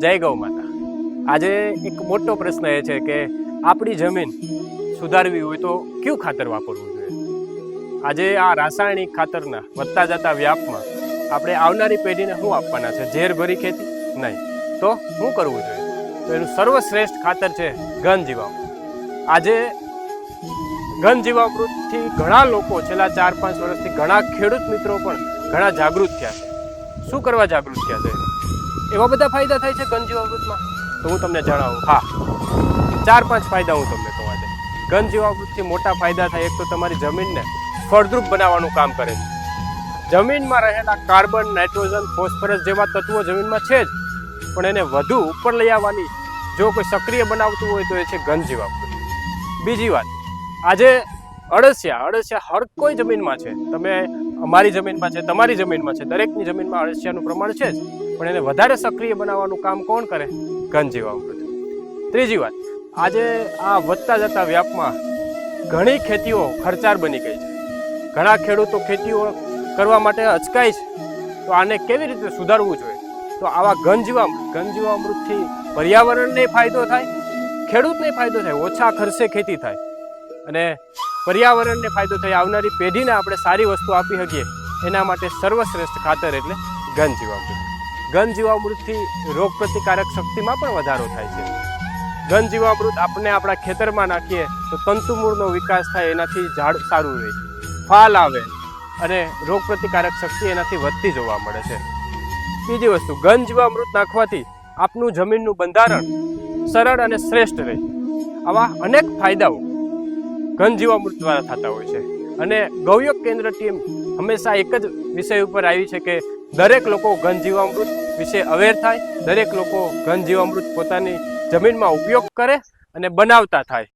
જય ગૌ માતા। આજે એક મોટો પ્રશ્ન એ છે કે આપણી જમીન સુધારવી હોય તો કયું ખાતર વાપરવું જોઈએ। આજે આ રાસાયણિક ખાતરના વધતા જતા વ્યાપમાં આપણે આવનારી પેઢીને શું આપવાના છે? ઝેર ભરી ખેતી નહીં તો શું કરવું જોઈએ? તો એનું સર્વશ્રેષ્ઠ ખાતર છે ઘન જીવામૃત। આજે ઘન જીવામૃતથી ઘણા લોકો છેલ્લા 4-5 વર્ષથી ઘણા ખેડૂત મિત્રો પણ ઘણા જાગૃત થયા છે। શું કરવા જાગૃત થયા છે? એવા બધા ફાયદા થાય છે ઘન જીવામૃતમાં, તો હું તમને જણાવું। હા, 4-5 ફાયદા હું તમને કહું આજે। ઘન જીવામૃતથી મોટા ફાયદા થાય। એક તો તમારી જમીનને ફળદ્રુપ બનાવવાનું કામ કરે છે। જમીનમાં રહેલા કાર્બન, નાઇટ્રોજન, ફોસ્ફરસ જેવા તત્વો જમીનમાં છે જ, પણ એને વધુ ઉપર લઈ આવવાની જો કોઈ સક્રિય બનાવતું હોય તો એ છે ઘન જીવામૃત। બીજી વાત, આજે અળસિયા હર કોઈ જમીનમાં છે, તમે અમારી જમીનમાં છે, તમારી જમીનમાં છે, દરેકની જમીનમાં અળસિયાનું પ્રમાણ છે જ, પણ એને વધારે સક્રિય બનાવવાનું કામ કોણ કરે? ઘન જીવામૃત। ત્રીજી વાત, આજે આ વધતા જતા વ્યાપમાં ઘણી ખેતીઓ ખર્ચાળ બની ગઈ છે। ઘણા ખેડૂતો ખેતીઓ કરવા માટે અચકાય છે, તો આને કેવી રીતે સુધારવું જોઈએ? તો આવા ઘન જીવામૃતથી પર્યાવરણને ફાયદો થાય, ખેડૂતને ફાયદો થાય, ઓછા ખર્ચે ખેતી થાય અને પર્યાવરણને ફાયદો થાય, આવનારી પેઢીને આપણે સારી વસ્તુ આપી શકીએ, એના માટે સર્વશ્રેષ્ઠ ખાતર એટલે ઘન જીવામૃત। ઘન જીવામૃતથી રોગ પ્રતિકારક શક્તિમાં પણ વધારો થાય છે। ઘન જીવામૃત આપણે આપણા ખેતરમાં નાખીએ તો તંતુમૂળનો વિકાસ થાય, એનાથી ઝાડ સારું રહે, ફાલ આવે અને રોગ પ્રતિકારક શક્તિ એનાથી વધતી જોવા મળે છે। બીજી વસ્તુ, ઘન જીવામૃત નાખવાથી આપનું જમીનનું બંધારણ સરળ અને શ્રેષ્ઠ રહે। આવા અનેક ફાયદાઓ ઘન જીવામૃત દ્વારા થતા હોય છે અને ગૌયોગ કેન્દ્ર ટીમ હંમેશા એક જ વિષય ઉપર આવી છે કે દરેક લોકો ઘન જીવામૃત વિશે અવેર થાય, દરેક લોકો ઘન જીવામૃત પોતાની જમીનમાં ઉપયોગ કરે અને બનાવતા થાય।